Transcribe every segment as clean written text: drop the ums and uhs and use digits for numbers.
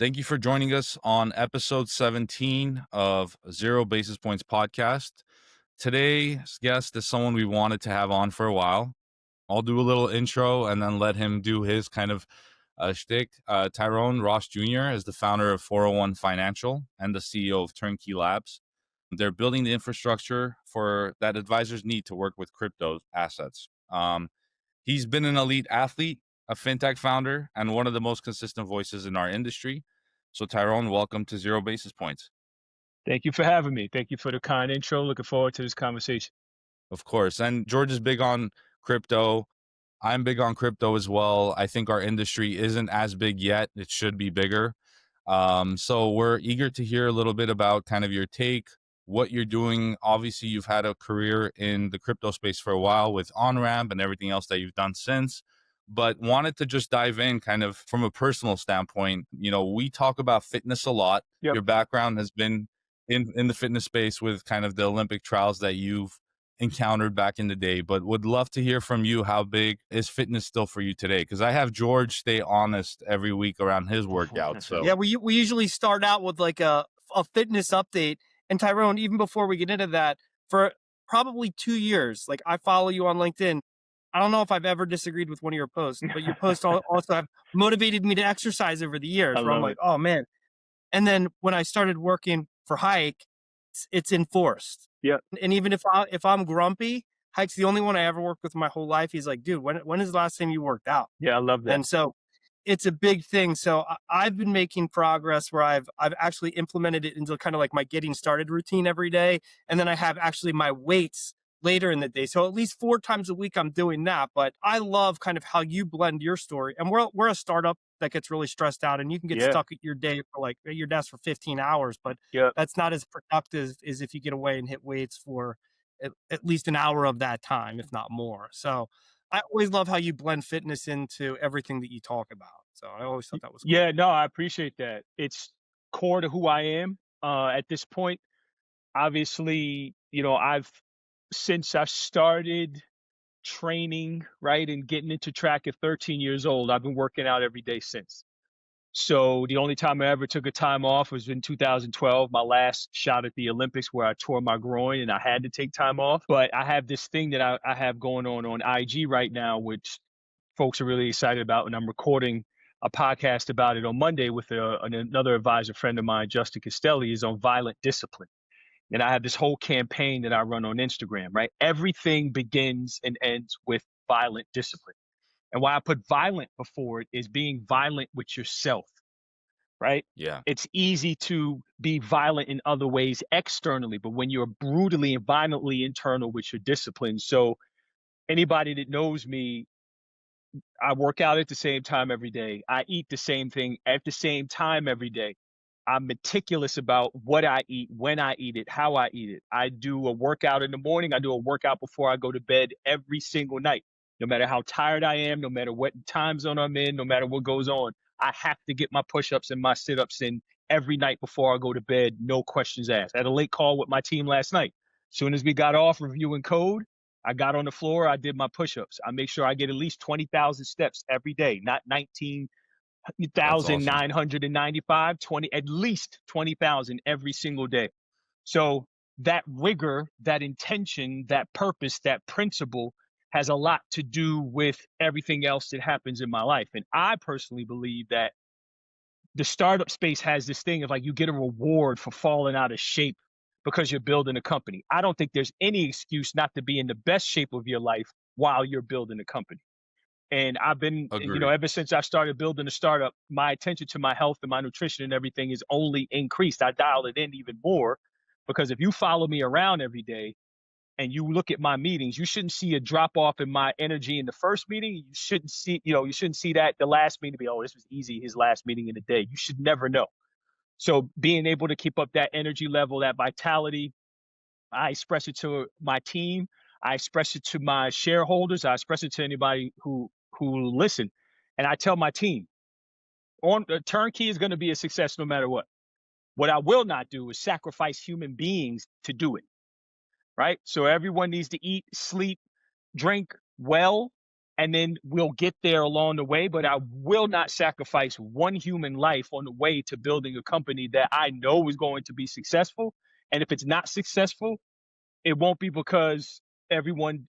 Thank you for joining us on episode 17 of Zero Basis Points podcast. Today's guest is someone we wanted to have on for a while. I'll do a little intro and then let him do his kind of shtick. Tyrone Ross Jr. is the founder of 401 Financial and the CEO of Turnkey Labs. They're building the infrastructure for that advisors need to work with crypto assets. He's been an elite athlete, a fintech founder, and one of the most consistent voices in our industry. So Tyrone, welcome to Zero Basis Points. Thank you for having me. Thank you for the kind intro. Looking forward to this conversation. Of course. And George is big on crypto. I'm big on crypto as well. I think our industry isn't as big yet. It should be bigger. So we're eager to hear a little bit about kind of your take, what you're doing. Obviously, you've had a career in the crypto space for a while with OnRamp and everything else that you've done since, but wanted to just dive in kind of from a personal standpoint. You know, we talk about fitness a lot. Yep. Your background has been in the fitness space with kind of the Olympic trials that you've encountered back in the day, but would love to hear from you. How big is fitness still for you today? Because I have George stay honest every week around his workout. So yeah, we usually start out with like a fitness update. And Tyrone, even before we get into that, for probably 2 years, like I follow you on LinkedIn. I don't know if I've ever disagreed with one of your posts, but your posts also have motivated me to exercise over the years. Where I'm like, oh man. And then when I started working for Haik, it's enforced. Yeah. And even if I'm grumpy, Haik's the only one I ever worked with my whole life. He's like, dude, when is the last time you worked out? Yeah, I love that. And so it's a big thing. So I've been making progress where I've actually implemented it into kind of like my getting started routine every day. And then I have actually my weights later in the day. So at least 4 times a week I'm doing that. But I love kind of how you blend your story. And we're a startup that gets really stressed out, and you can get stuck at your day for like at your desk for 15 hours, but that's not as productive as if you get away and hit weights for at least an hour of that time, if not more. So I always love how you blend fitness into everything that you talk about. So I always thought that was cool. Yeah, no, I appreciate that. It's core to who I am at this point. Obviously, you know, since I started training, right, and getting into track at 13 years old, I've been working out every day since. So the only time I ever took a time off was in 2012, my last shot at the Olympics, where I tore my groin and I had to take time off. But I have this thing that I have going on IG right now, which folks are really excited about, and I'm recording a podcast about it on Monday with another advisor friend of mine, Justin Castelli, is on violent discipline. And I have this whole campaign that I run on Instagram, right? Everything begins and ends with violent discipline. And why I put violent before it is being violent with yourself, right? yeah, It's easy to be violent in other ways externally, but when you're brutally and violently internal with your discipline. So anybody that knows me, I work out at the same time every day. I eat the same thing at the same time every day. I'm meticulous about what I eat, when I eat it, how I eat it. I do a workout in the morning. I do a workout before I go to bed every single night. No matter how tired I am, no matter what time zone I'm in, no matter what goes on, I have to get my push-ups and my sit-ups in every night before I go to bed, no questions asked. I had a late call with my team last night. As soon as we got off reviewing code, I got on the floor, I did my push-ups. I make sure I get at least 20,000 steps every day, not 19,995, 20, at least 20,000 every single day. So that rigor, that intention, that purpose, that principle has a lot to do with everything else that happens in my life. And I personally believe that the startup space has this thing of like, you get a reward for falling out of shape because you're building a company. I don't think there's any excuse not to be in the best shape of your life while you're building a company. And I've been, ever since I started building a startup, my attention to my health and my nutrition and everything is only increased. I dial it in even more, because if you follow me around every day and you look at my meetings, you shouldn't see a drop off in my energy in the first meeting. You shouldn't see that the last meeting be, oh, this was easy, his last meeting in the day. You should never know. So being able to keep up that energy level, that vitality, I express it to my team. I express it to my shareholders. I express it to anybody who listen. And I tell my team, Turnkey is going to be a success no matter what. What I will not do is sacrifice human beings to do it. Right? So everyone needs to eat, sleep, drink well, and then we'll get there along the way. But I will not sacrifice one human life on the way to building a company that I know is going to be successful. And if it's not successful, it won't be because everyone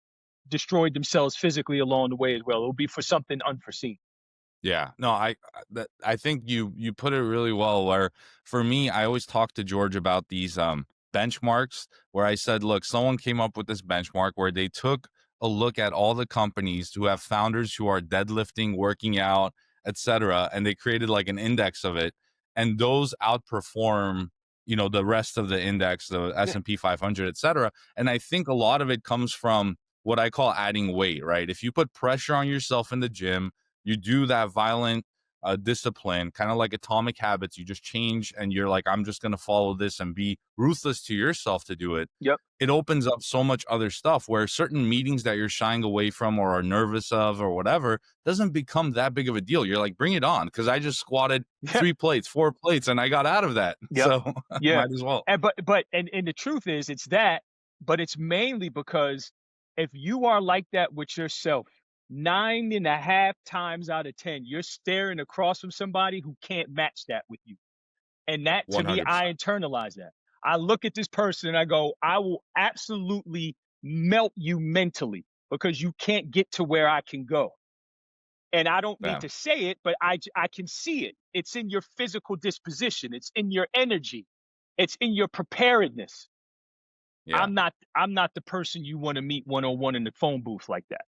destroyed themselves physically along the way as well. It'll be for something unforeseen. Yeah, no, I think you put it really well. Where for me, I always talk to George about these benchmarks. Where I said, look, someone came up with this benchmark where they took a look at all the companies who have founders who are deadlifting, working out, etc., and they created like an index of it, and those outperform, the rest of the index, the Yeah. S&P 500, etc. And I think a lot of it comes from what I call adding weight, right? If you put pressure on yourself in the gym, you do that violent discipline, kind of like atomic habits. You just change and you're like, I'm just going to follow this and be ruthless to yourself to do it. Yep. It opens up so much other stuff where certain meetings that you're shying away from or are nervous of or whatever doesn't become that big of a deal. You're like, bring it on. Cause I just squatted 3 plates, 4 plates, and I got out of that. Yep. So Yeah. might as well. And the truth is it's that, but it's mainly because if you are like that with yourself, 9.5 times out of 10, you're staring across from somebody who can't match that with you. And that, to me, 100%. I internalize that. I look at this person and I go, I will absolutely melt you mentally because you can't get to where I can go. And I don't Yeah. need to say it, but I can see it. It's in your physical disposition. It's in your energy. It's in your preparedness. Yeah. I'm not the person you want to meet one-on-one in the phone booth like that.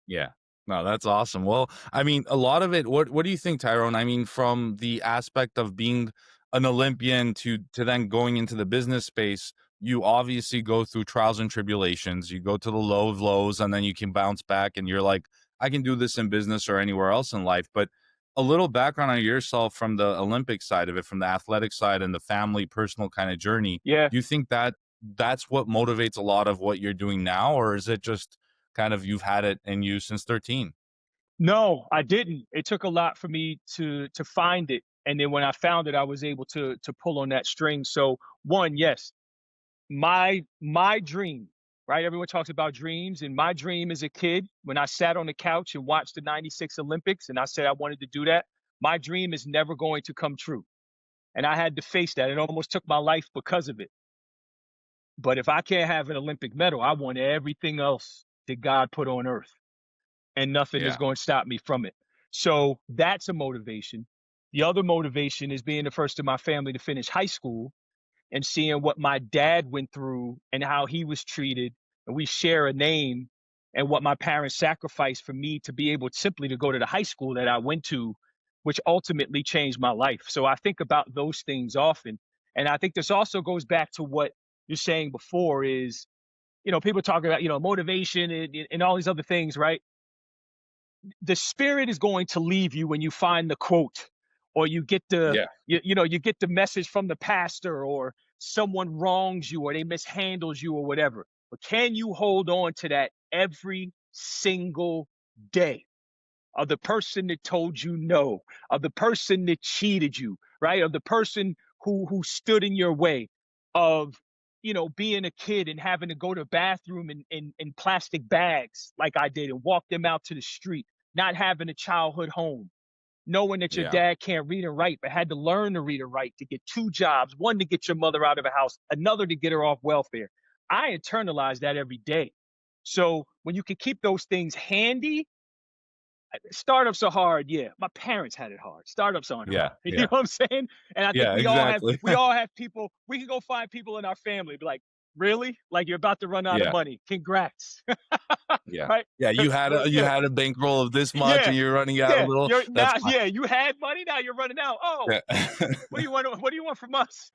Yeah. No, that's awesome. Well, I mean, a lot of it, what do you think, Tyrone? I mean, from the aspect of being an Olympian to then going into the business space, you obviously go through trials and tribulations. You go to the low of lows and then you can bounce back and you're like, I can do this in business or anywhere else in life. But a little background on yourself from the Olympic side of it, from the athletic side and the family, personal kind of journey. Yeah. Do you think that that's what motivates a lot of what you're doing now? Or is it just kind of you've had it in you since 13? No, I didn't. It took a lot for me to find it. And then when I found it, I was able to pull on that string. So one, yes, my dream, right? Everyone talks about dreams, and my dream as a kid, when I sat on the couch and watched the 96 Olympics and I said I wanted to do that, my dream is never going to come true. And I had to face that. It almost took my life because of it. But if I can't have an Olympic medal, I want everything else that God put on earth, and nothing is Yeah. going to stop me from it. So that's a motivation. The other motivation is being the first in my family to finish high school and seeing what my dad went through and how he was treated. And we share a name, and what my parents sacrificed for me to be able simply to go to the high school that I went to, which ultimately changed my life. So I think about those things often. And I think this also goes back to what you're saying before is, people talking about, motivation and all these other things, right? The spirit is going to leave you when you find the quote, or you get the Yeah. you get the message from the pastor, or someone wrongs you or they mishandles you or whatever. But can you hold on to that every single day, of the person that told you no, of the person that cheated you, right? Of the person who stood in your way, of being a kid and having to go to the bathroom in plastic bags like I did and walk them out to the street, not having a childhood home, knowing that your Yeah. dad can't read and write, but had to learn to read and write to get 2 jobs, one to get your mother out of the house, another to get her off welfare. I internalize that every day. So when you can keep those things handy, startups are hard. Yeah, my parents had it hard. Startups aren't hard. Yeah. You know Yeah. what I'm saying? And I think Yeah, we exactly. all have people. We can go find people in our family, be like, really? Like, you're about to run out of Yeah. money. Congrats. Yeah. Right? Yeah, you had Yeah. a bankroll of this much Yeah. and you're running out a Yeah. little. You're That's now. fine. Yeah. You had money. Now you're running out. Oh, Yeah. what do you want? What do you want from us?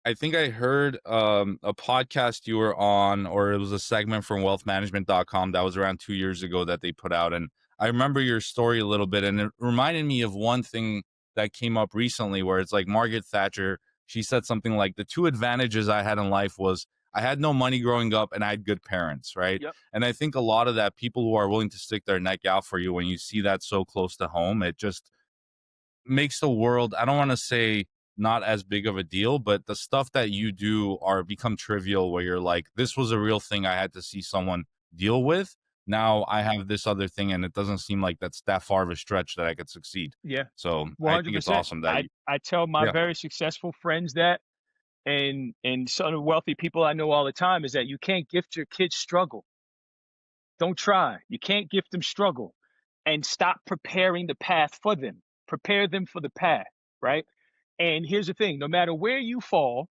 I think I heard a podcast you were on, or it was a segment from wealthmanagement.com that was around 2 years ago that they put out. And I remember your story a little bit, and it reminded me of one thing that came up recently where it's like Margaret Thatcher, she said something like, the 2 advantages I had in life was I had no money growing up and I had good parents, right? Yep. And I think a lot of that, people who are willing to stick their neck out for you, when you see that so close to home, it just makes the world, I don't want to say not as big of a deal, but the stuff that you do are become trivial, where you're like, this was a real thing I had to see someone deal with. now I have this other thing, and it doesn't seem like that's that far of a stretch that I could succeed. Yeah, So I think it's 100%. awesome that I tell my yeah, very successful friends that, and some of the wealthy people I know all the time, is that you can't gift your kids struggle. Don't try. You can't gift them struggle, and stop preparing the path for them. Prepare them for the path, right? And here's the thing, no matter where you fall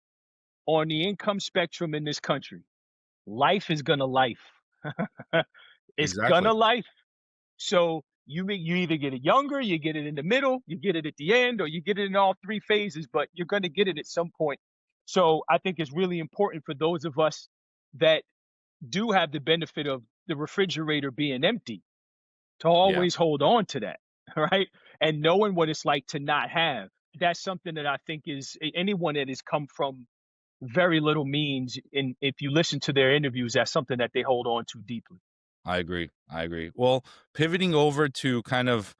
on the income spectrum in this country, life is gonna life. It's exactly. gonna life. So you either get it younger, you get it in the middle, you get it at the end, or you get it in all three phases, but you're gonna get it at some point. So I think it's really important for those of us that do have the benefit of the refrigerator being empty to Yeah, always hold on to that, right? And knowing what it's like to not have. That's something that I think is anyone that has come from very little means, and if you listen to their interviews, that's something that they hold on to deeply. I agree. I agree. Well, pivoting over to kind of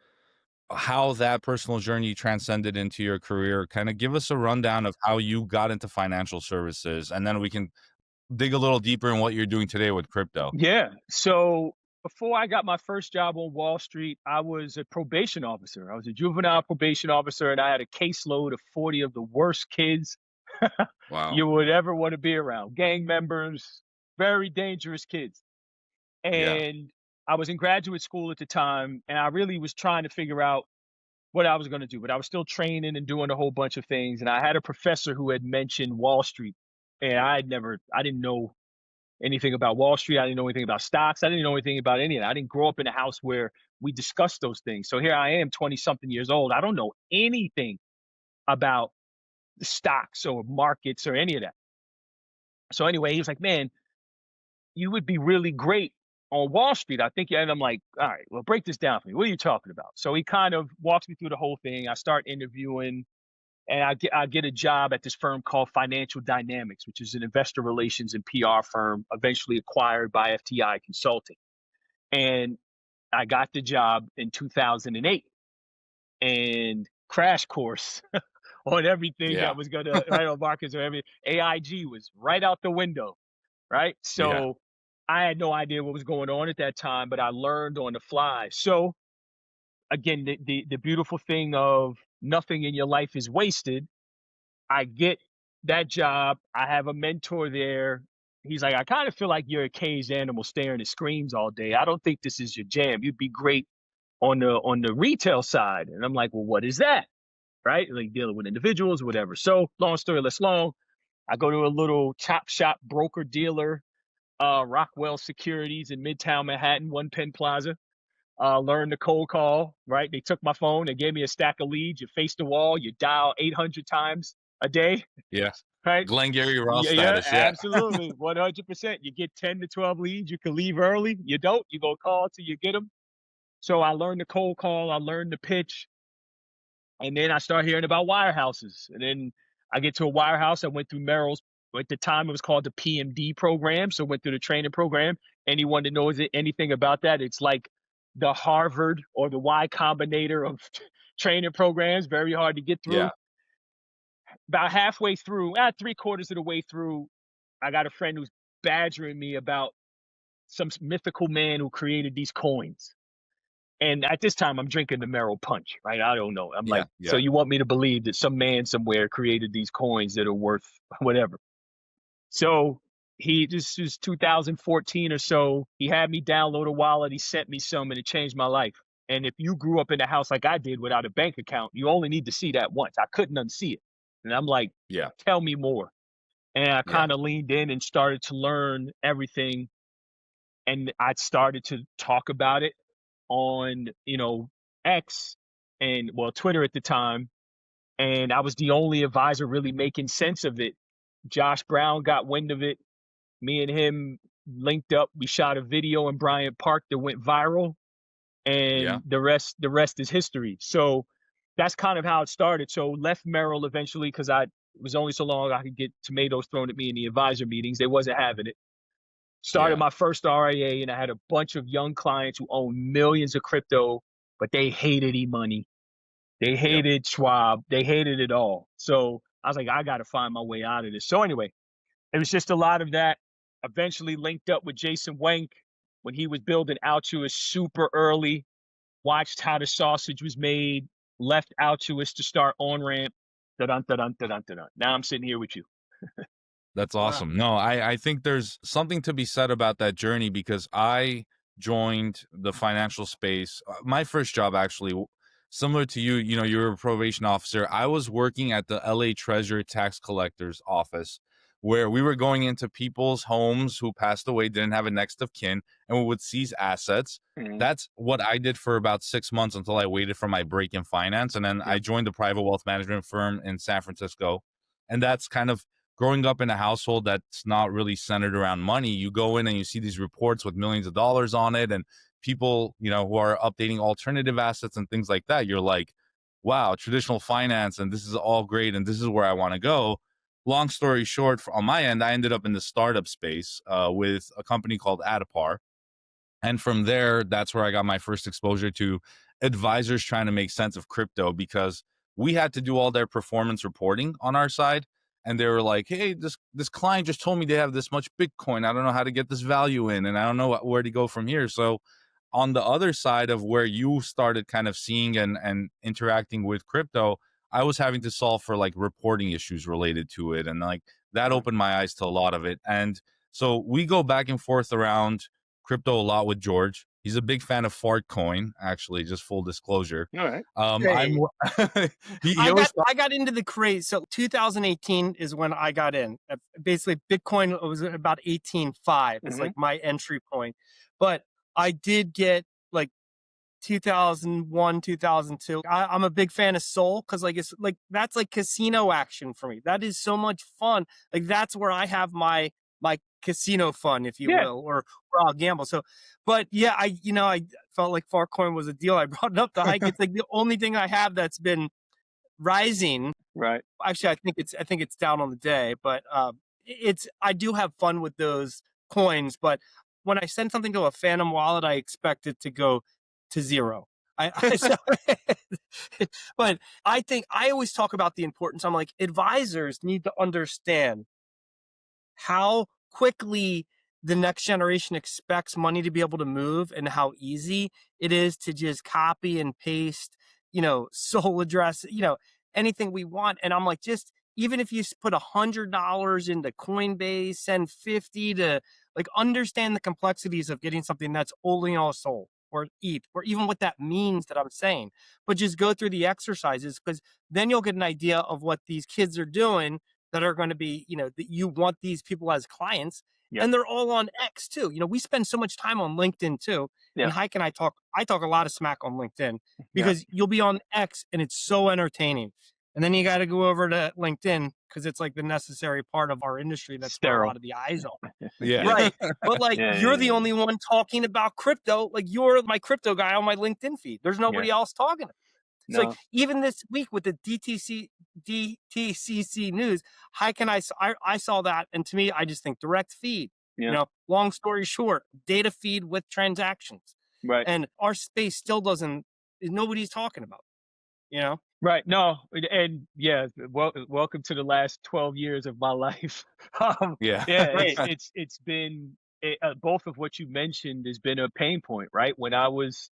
how that personal journey transcended into your career, kind of give us a rundown of how you got into financial services, and then we can dig a little deeper in what you're doing today with crypto. Yeah. So before I got my first job on Wall Street, I was a probation officer. I was a juvenile probation officer, and I had a caseload of 40 of the worst kids Wow. you would ever want to be around. Gang members, very dangerous kids. Yeah. And I was in graduate school at the time, and I really was trying to figure out what I was going to do, but I was still training and doing a whole bunch of things. And I had a professor who had mentioned Wall Street, and I didn't know anything about Wall Street. I didn't know anything about stocks. I didn't know anything about any of that. I didn't grow up in a house where we discussed those things. So here I am, 20 something years old. I don't know anything about stocks or markets or any of that. So anyway, he was like, man, you would be really great on Wall Street, I think. And I'm like, all right, well, break this down for me. What are you talking about? So he kind of walks me through the whole thing. I start interviewing, and I get a job at this firm called Financial Dynamics, which is an investor relations and PR firm, eventually acquired by FTI Consulting. And I got the job in 2008, and crash course on everything Yeah. that was gonna right on markets or everything. AIG was right out the window, right? Yeah. So I had no idea what was going on at that time, but I learned on the fly. So again, the beautiful thing of nothing in your life is wasted. I get that job. I have a mentor there. He's like, I kind of feel like you're a caged animal staring at screens all day. I don't think this is your jam. You'd be great on the retail side. And I'm like, well, what is that? Right? Like dealing with individuals, whatever. So long story less long, I go to a little chop shop broker dealer, Rockwell Securities in Midtown Manhattan, One Penn Plaza. Learned the cold call, right? They took my phone, they gave me a stack of leads. You face the wall, you dial 800 times a day, Yeah. right? Glengarry Ross Yeah, yeah, status. Yeah. absolutely. 100%. You get 10 to 12 leads. You can leave early. You don't. You go call till you get them. So I learned the cold call. I learned the pitch. And then I start hearing about wirehouses. And then I get to a wirehouse. I went through Merrill's, at the time it was called the PMD program. So went through the training program. Anyone that knows anything about that, it's like the Harvard or the Y Combinator of training programs. Very hard to get Yeah. through. About halfway through, three quarters of the way through, I got a friend who's badgering me about some mythical man who created these coins. And at this time, I'm drinking the Merrill Punch, right? I don't know. I'm Yeah. like, so Yeah. you want me to believe that some man somewhere created these coins that are worth whatever? So this was 2014 or so. He had me download a wallet. He sent me some, and it changed my life. And if you grew up in a house like I did without a bank account, you only need to see that once. I couldn't unsee it. And I'm like, Yeah. tell me more. And I Yeah. kind of leaned in and started to learn everything. And I started to talk about it on, X and well, Twitter at the time. And I was the only advisor really making sense of it. Josh Brown got wind of it. Me and him linked up. We shot a video in Bryant Park that went viral, Yeah. and the rest is history. So that's kind of how it started. So left Merrill eventually because it was only so long I could get tomatoes thrown at me in the advisor meetings. They wasn't having it. Started Yeah. my first RIA, and I had a bunch of young clients who owned millions of crypto, but they hated e-money. They Yep. hated Schwab. They hated it all. So I was like, I got to find my way out of this. So anyway, it was just a lot of that. Eventually linked up with Jason Wank. when he was building Altruist super early, watched how the sausage was made, left Altruist to start on-ramp. Da-dun, da-dun, da-dun, da-dun. Now I'm sitting here with you. That's Wow. awesome. No, I think there's something to be said about that journey because I joined the financial space. My first job, actually, similar to you, you were a probation officer. I was working at the LA Treasury tax collector's office where we were going into people's homes who passed away, didn't have a next of kin, and we would seize assets. Mhm. That's what I did for about 6 months until I waited for my break in finance. And then I joined a private wealth management firm in San Francisco. And that's kind of growing up in a household that's not really centered around money. You go in and you see these reports with millions of dollars on it and people, who are updating alternative assets and things like that. You're like, wow, traditional finance, and this is all great, and this is where I want to go. Long story short, on my end, I ended up in the startup space with a company called Adapar. And from there, that's where I got my first exposure to advisors trying to make sense of crypto because we had to do all their performance reporting on our side. And they were like, hey, this client just told me they have this much Bitcoin. I don't know how to get this value in, and I don't know where to go from here. So on the other side of where you started kind of seeing and interacting with crypto, I was having to solve for like reporting issues related to it. And like that opened my eyes to a lot of it. And so we go back and forth around crypto a lot with George. He's a big fan of Fart Coin, actually, just full disclosure. All right. I'm he I always got into the craze. So 2018 is when I got in. Basically, Bitcoin was about 18.5. It's like my entry point. But I did get like 2001, 2002. I'm a big fan of Soul because like it's like that's like casino action for me. That is so much fun. Like that's where I have my casino fun, if you Yeah. will, or where I'll gamble. So, but yeah, I felt like Farcoin was a deal. I brought it up to Haik. It's like the only thing I have that's been rising. Right. Actually, I think it's down on the day, but I do have fun with those coins. But when I send something to a Phantom wallet, I expect it to go to zero. But I think I always talk about the importance. I'm like, advisors need to understand how quickly the next generation expects money to be able to move and how easy it is to just copy and paste, Soul address, anything we want. And I'm like, just even if you put $100 into Coinbase, send 50 to like understand the complexities of getting something that's only on Soul or ETH, or even what that means that I'm saying, but just go through the exercises because then you'll get an idea of what these kids are doing that are going to be, that you want these people as clients. Yep. And they're all on X too. We spend so much time on LinkedIn too. Yeah. And Haik and I talk a lot of smack on LinkedIn because you'll be on X and it's so entertaining. And then you got to go over to LinkedIn because it's like the necessary part of our industry that's where a lot of the eyes on. Yeah. Right. But like you're the only one talking about crypto. Like you're my crypto guy on my LinkedIn feed. There's nobody else talking. It's like even this week with the DTCC news, Haik and I saw that, and to me, I just think direct feed. Long story short, data feed with transactions. Right. And our space still nobody's talking about. Right. No. And yeah. Welcome to the last 12 years of my life. Yeah. It's been both of what you mentioned has been a pain point, right? When I was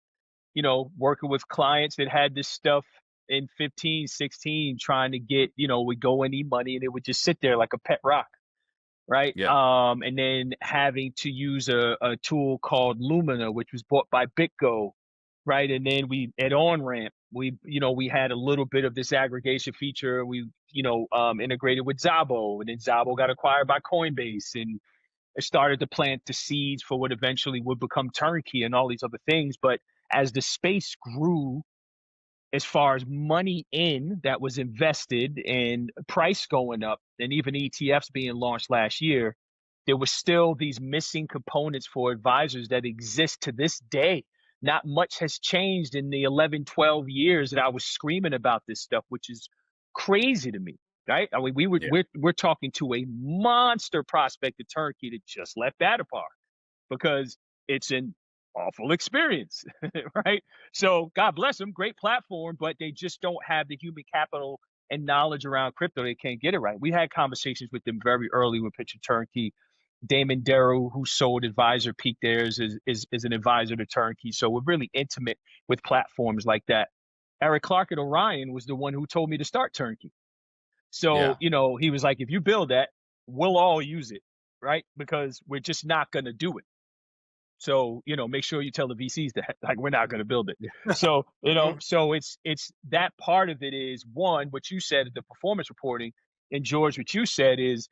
working with clients that had this stuff in 15, 16, trying to get, would go and need money and it would just sit there like a pet rock. Right. Yeah. And then having to use a tool called Lumina, which was bought by BitGo. Right. And then at OnRamp, we had a little bit of this aggregation feature. We, integrated with Zabo, and then Zabo got acquired by Coinbase, and it started to plant the seeds for what eventually would become Turnkey and all these other things. But as the space grew, as far as money in that was invested and price going up, and even ETFs being launched last year, there was still these missing components for advisors that exist to this day. Not much has changed in the 11, 12 years that I was screaming about this stuff, which is crazy to me. Right? I mean, we're talking to a monster prospect at Turnkey that just left Adapar because it's an awful experience, right? So God bless them, great platform, but they just don't have the human capital and knowledge around crypto. They can't get it right. We had conversations with them very early when pitching Turnkey Damon Darrow, who sold Advisor Peak theirs, is an advisor to Turnkey. So we're really intimate with platforms like that. Eric Clark at Orion was the one who told me to start Turnkey. So, Yeah. he was like, if you build that, we'll all use it, right? Because we're just not going to do it. So, make sure you tell the VCs that, like, we're not going to build it. So, so it's that part of it is, one, what you said, the performance reporting, and George, what you said is,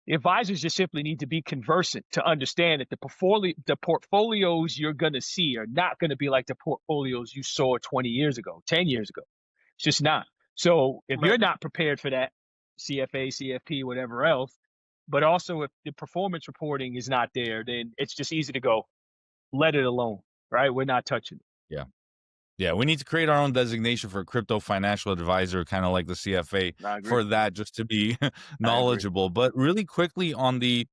advisors just simply need to be conversant to understand that the portfolios you're going to see are not going to be like the portfolios you saw 20 years ago, 10 years ago. It's just not. So if you're not prepared for that, CFA, CFP, whatever else, but also if the performance reporting is not there, then it's just easy to go, let it alone, right? We're not touching it. Yeah. Yeah, we need to create our own designation for crypto financial advisor, kind of like the CFA, for that, just to be knowledgeable. But really quickly on the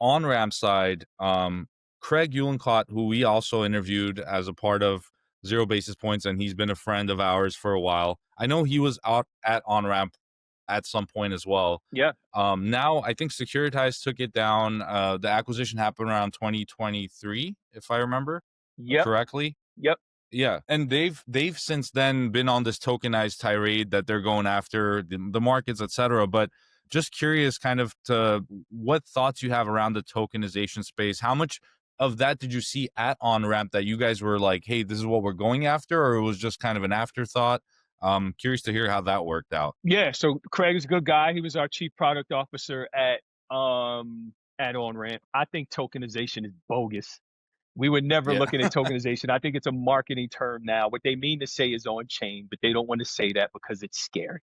on-ramp side, Craig Eulencott, who we also interviewed as a part of Zero Basis Points, and he's been a friend of ours for a while. I know he was out at on-ramp at some point as well. Yeah. Now I think Securitize took it down. The acquisition happened around 2023, if I remember correctly. Yep. Yeah, and they've since then been on this tokenized tirade that they're going after the markets, etc. But just curious, kind of, to what thoughts you have around the tokenization space. How much of that did you see at on-ramp that you guys were like, hey, this is what we're going after, or it was just kind of an afterthought? Curious to hear how that worked out. Yeah, so Craig is a good guy. He was our chief product officer at on-ramp. I think tokenization is bogus. We were never looking at tokenization. I think it's a marketing term now. What they mean to say is on chain, but they don't want to say that because it's scary.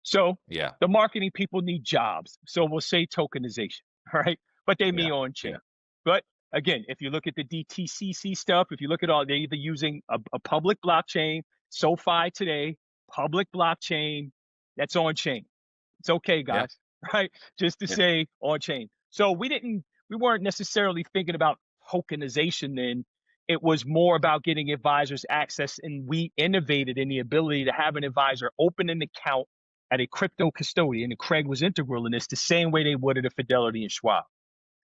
So the marketing people need jobs. So we'll say tokenization, right? But they mean on chain. But again, if you look at the DTCC stuff, if you look at all, they're either using a public blockchain, SoFi today, public blockchain, that's on chain. It's okay, guys, right? Just to say on chain. So we weren't necessarily thinking about tokenization then. It was more about getting advisors access, and we innovated in the ability to have an advisor open an account at a crypto custodian, and Craig was integral in this, the same way they would at a Fidelity and Schwab.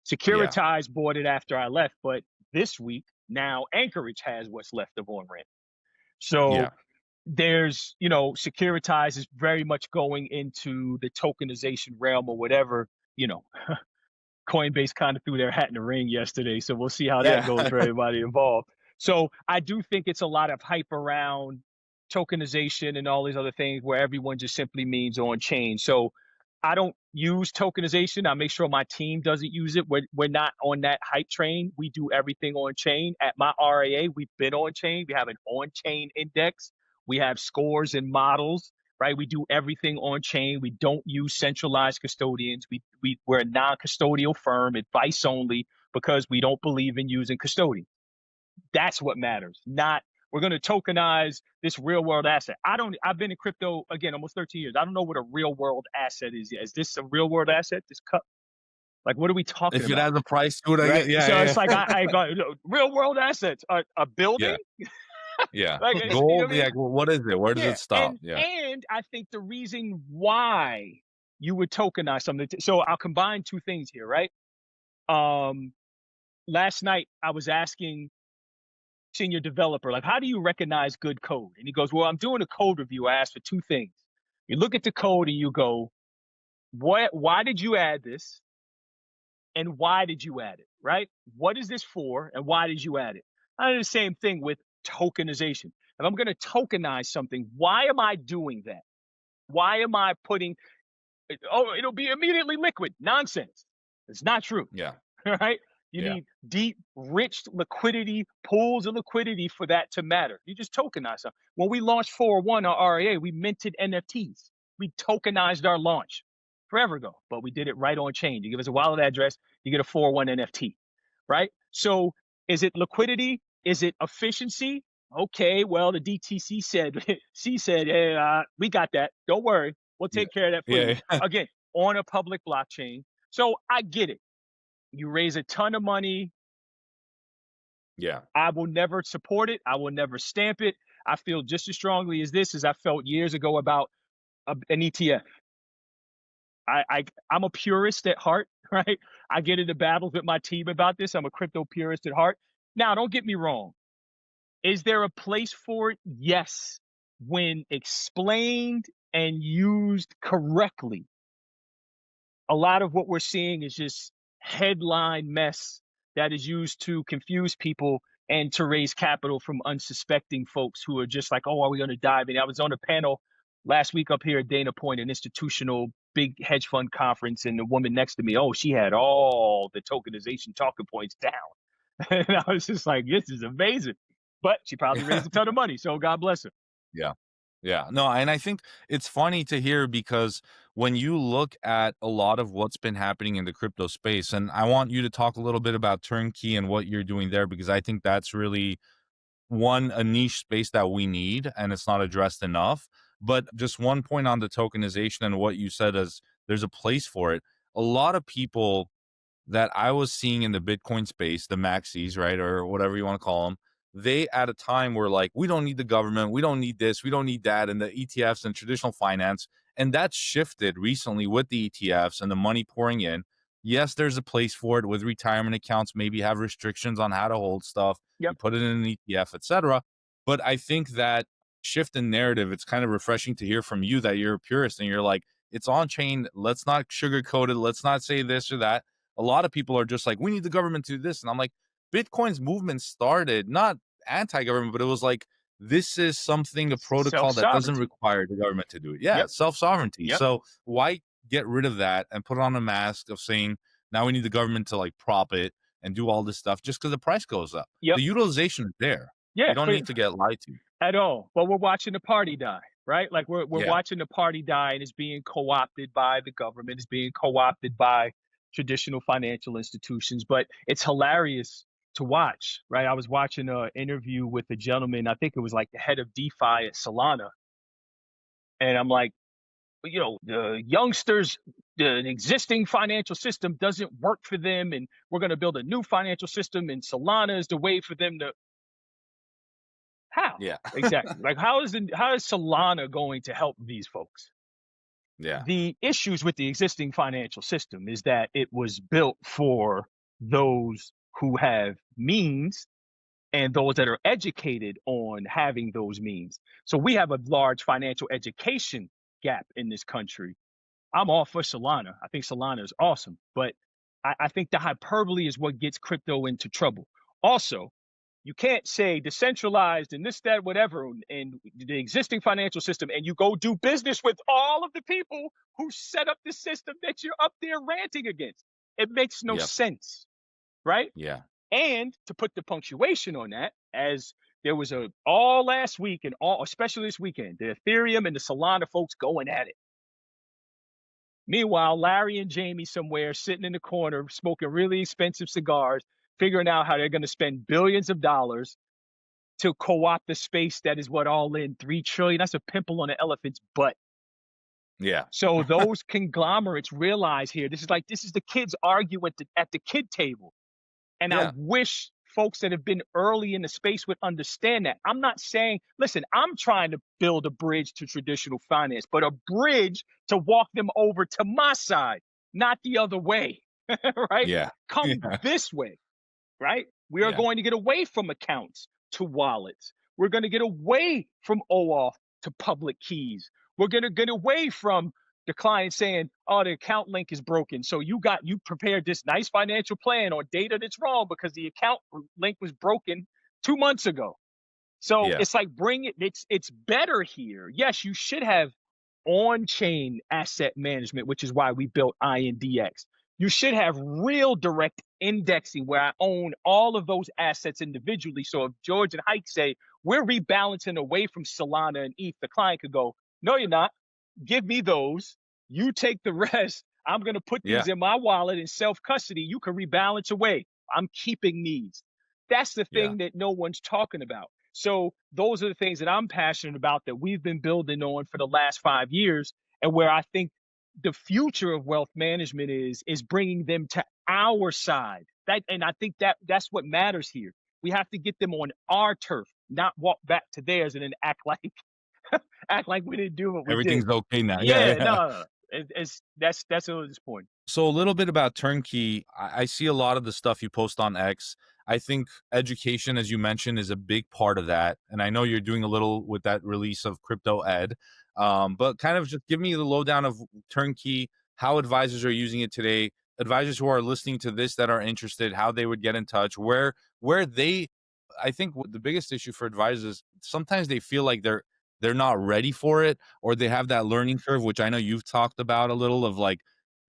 Securitize bought it after I left, but this week now Anchorage has what's left of on-ramp. So there's, Securitize is very much going into the tokenization realm or whatever, Coinbase kind of threw their hat in the ring yesterday, so we'll see how that goes for everybody involved. So I do think it's a lot of hype around tokenization and all these other things where everyone just simply means on chain. So I don't use tokenization. I make sure my team doesn't use it. We're not on that hype train. We do everything on chain. At my RIA, we've been on chain. We have an on chain index. We have scores and models. Right, we do everything on chain. We don't use centralized custodians. We're a non-custodial firm, advice only, because we don't believe in using custodians. That's what matters. Not we're going to tokenize this real world asset. I've been in crypto again almost 13 years. I don't know what a real world asset is yet. Is this a real world asset? This cup? Like, what are we talking about? If it has a price to it, right? It's like I got real world assets. A building. Like, gold. What is it? Where does it stop? And I think the reason why you would tokenize something. So I'll combine two things here, right? Last night I was asking senior developer, like, how do you recognize good code? And he goes, well, I'm doing a code review. I asked for two things. You look at the code and you go, why did you add this? And why did you add it, right? What is this for? And why did you add it? I do the same thing with tokenization. If I'm going to tokenize something, why am I doing that? Why am I putting, it'll be immediately liquid? Nonsense. It's not true. Right? You need deep, rich liquidity, pools of liquidity for that to matter. You just tokenize something. When we launched 401, our RIA, we minted NFTs. We tokenized our launch forever ago, but we did it right on chain. You give us a wallet address, you get a 401 NFT, right? So is it liquidity? Is it efficiency? Okay, well, the DTC said, hey, we got that. Don't worry. We'll take care of that for you. Again, on a public blockchain. So I get it. You raise a ton of money. I will never support it. I will never stamp it. I feel just as strongly as this as I felt years ago about an ETF. I'm a purist at heart, right? I get into battles with my team about this. I'm a crypto purist at heart. Now, don't get me wrong. Is there a place for it? Yes, when explained and used correctly. A lot of what we're seeing is just headline mess that is used to confuse people and to raise capital from unsuspecting folks who are just like, oh, are we going to dive in? I was on a panel last week up here at Dana Point, an institutional big hedge fund conference, and the woman next to me, oh, she had all the tokenization talking points down. And I was just like, this is amazing. But she probably raised a ton of money, so God bless her. Yeah. Yeah. No, and I think it's funny to hear because when you look at a lot of what's been happening in the crypto space, and I want you to talk a little bit about Turnkey and what you're doing there, because I think that's really a niche space that we need and it's not addressed enough. But just one point on the tokenization and what you said is there's a place for it. A lot of people that I was seeing in the Bitcoin space, the maxis, right, or whatever you want to call them, they at a time were like, we don't need the government, we don't need this, we don't need that, and the ETFs and traditional finance. And that shifted recently with the ETFs and the money pouring in. Yes, there's a place for it with retirement accounts, maybe have restrictions on how to hold stuff. You Yep. put it in an ETF, etc. But I think that shift in narrative, it's kind of refreshing to hear from you that you're a purist and you're like, it's on chain. Let's not sugarcoat it. Let's not say this or that. A lot of people are just like, we need the government to do this. And I'm like, Bitcoin's movement started not anti-government, but it was like, this is something, a protocol that doesn't require the government to do it. Yeah, Yep. self-sovereignty. Yep. So why get rid of that and put on a mask of saying, now we need the government to like prop it and do all this stuff just because the price goes up? Yep. The utilization is there. Yeah, you don't need to get lied to. At all. But we're watching the party die, right? Like we're watching the party die, and it's being co-opted by the government. It's being co-opted by traditional financial institutions. But it's hilarious to watch, right? I was watching an interview with a gentleman, I think it was like the head of DeFi at Solana. And I'm like, you know, the youngsters, the existing financial system doesn't work for them, and we're going to build a new financial system, and Solana is the way for them to. How? Yeah. Exactly. Like how is Solana going to help these folks? Yeah. The issues with the existing financial system is that it was built for those who have means and those that are educated on having those means. So we have a large financial education gap in this country. I'm all for Solana. I think Solana is awesome, but I think the hyperbole is what gets crypto into trouble. Also, you can't say decentralized and this, that, whatever, and the existing financial system, and you go do business with all of the people who set up the system that you're up there ranting against. It makes no sense, right? Yeah. And to put the punctuation on that, as there was all last week and especially this weekend, the Ethereum and the Solana folks going at it. Meanwhile, Larry and Jamie somewhere sitting in the corner smoking really expensive cigars, figuring out how they're going to spend billions of dollars to co-opt the space that is all in $3 trillion. That's a pimple on an elephant's butt. Yeah. So those conglomerates realize here, this is the kids arguing at the kid table. And I wish folks that have been early in the space would understand that. I'm not saying, listen, I'm trying to build a bridge to traditional finance, but a bridge to walk them over to my side, not the other way, right? Yeah. Come this way, right? We are going to get away from accounts to wallets. We're going to get away from OAuth to public keys. We're going to get away from the client saying, oh, the account link is broken. So you prepared this nice financial plan on data that's wrong because the account link was broken 2 months ago. So it's like, it's better here. Yes, you should have on-chain asset management, which is why we built INDX. You should have real direct indexing where I own all of those assets individually. So if George and Haik say, we're rebalancing away from Solana and ETH, the client could go, no, you're not. Give me those. You take the rest. I'm going to put these in my wallet in self-custody. You can rebalance away. I'm keeping these. That's the thing that no one's talking about. So those are the things that I'm passionate about that we've been building on for the last 5 years, and where I think the future of wealth management is bringing them to our side. And I think that's what matters here. We have to get them on our turf, not walk back to theirs and then act like we didn't do what we did. Everything's okay now. No. That's at this point. So a little bit about Turnkey. I see a lot of the stuff you post on X. I think education, as you mentioned, is a big part of that. And I know you're doing a little with that release of Crypto Ed. But kind of just give me the lowdown of Turnkey, how advisors are using it today, advisors who are listening to this that are interested, how they would get in touch, where they I think the biggest issue for advisors is sometimes they feel like they're not ready for it, or they have that learning curve, which I know you've talked about a little of, like,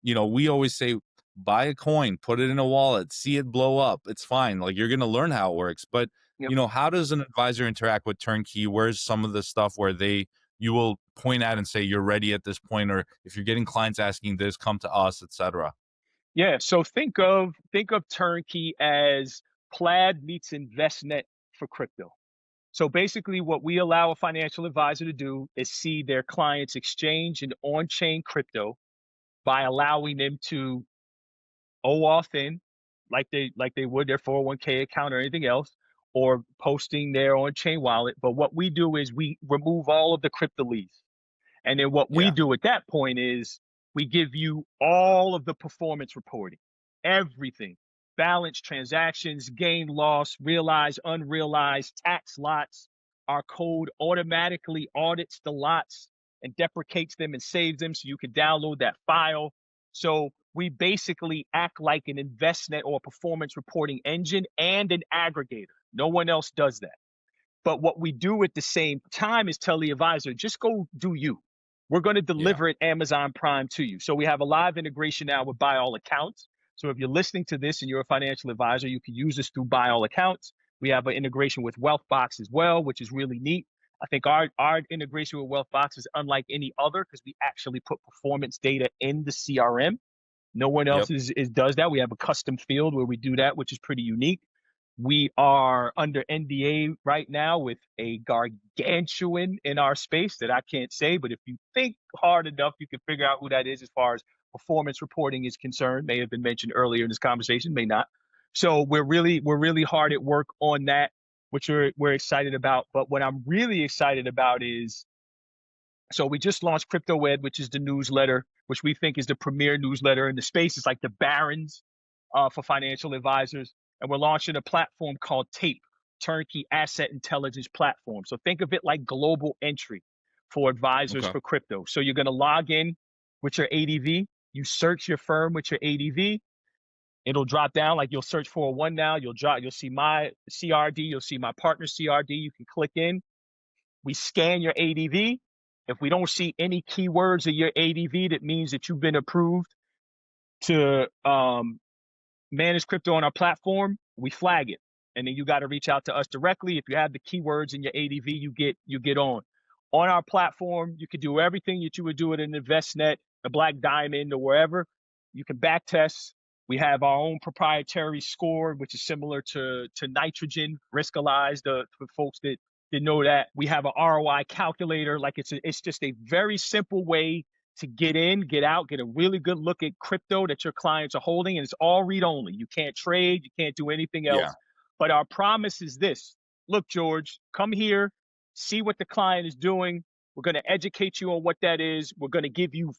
we always say, buy a coin, put it in a wallet, see it blow up. It's fine. Like, you're going to learn how it works. But, Yep. How does an advisor interact with Turnkey? Where's some of the stuff where you will point at and say, you're ready at this point, or if you're getting clients asking this, come to us, etc. Yeah. So think of Turnkey as Plaid meets InvestNet for crypto. So basically, what we allow a financial advisor to do is see their clients exchange an on-chain crypto by allowing them to OAuth in, like they would their 401k account or anything else, or posting their on-chain wallet. But what we do is we remove all of the crypto leads. And then what we Yeah. do at that point is we give you all of the performance reporting, everything, balance, transactions, gain, loss, realized, unrealized, tax lots. Our code automatically audits the lots and deprecates them and saves them so you can download that file. So we basically act like an InvestNet or performance reporting engine and an aggregator. No one else does that. But what we do at the same time is tell the advisor, just go do you. We're going to deliver it Amazon Prime to you. So we have a live integration now with Buy All Accounts. So if you're listening to this and you're a financial advisor, you can use this through Buy All Accounts. We have an integration with Wealthbox as well, which is really neat. I think our integration with Wealthbox is unlike any other because we actually put performance data in the CRM. No one else does that. We have a custom field where we do that, which is pretty unique. We are under NDA right now with a gargantuan in our space that I can't say, but if you think hard enough, you can figure out who that is as far as performance reporting is concerned. May have been mentioned earlier in this conversation, may not. So we're really hard at work on that, which we're excited about. But what I'm really excited about is, so we just launched Crypto Ed, which is the newsletter, which we think is the premier newsletter in the space. It's like the Barron's for financial advisors. And we're launching a platform called TAPE, Turnkey Asset Intelligence Platform. So think of it like global entry for advisors for crypto. So you're going to log in with your ADV. You search your firm with your ADV. It'll drop down, like you'll search for one now. You'll see my CRD. You'll see my partner CRD. You can click in. We scan your ADV. If we don't see any keywords in your ADV, that means that you've been approved to manage crypto on our platform. We flag it, and then you got to reach out to us directly. If you have the keywords in your ADV, you get on our platform. You can do everything that you would do at an InvestNet, a Black Diamond, or wherever. You can back test. We have our own proprietary score, which is similar to Nitrogen, Riskalyze, for folks that know that. We have an ROI calculator. Like it's just a very simple way to get in, get out, get a really good look at crypto that your clients are holding. And it's all read only. You can't trade, you can't do anything else. But our promise is this. Look, George, come here, see what the client is doing. We're going to educate you on what that is. We're going to give you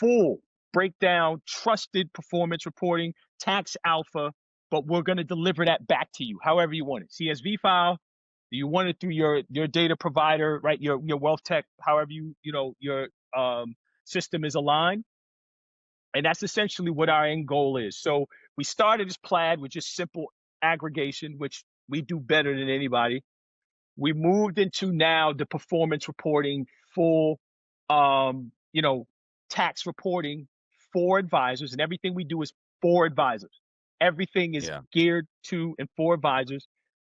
full breakdown, trusted performance reporting, tax alpha, but we're going to deliver that back to you however you want it. CSV file. Do you want it through your data provider, right? Your wealth tech, however your system is aligned. And that's essentially what our end goal is. So we started as Plaid with just simple aggregation, which we do better than anybody. We moved into now the performance reporting, full tax reporting for advisors, and everything we do is for advisors. Everything is geared to and for advisors.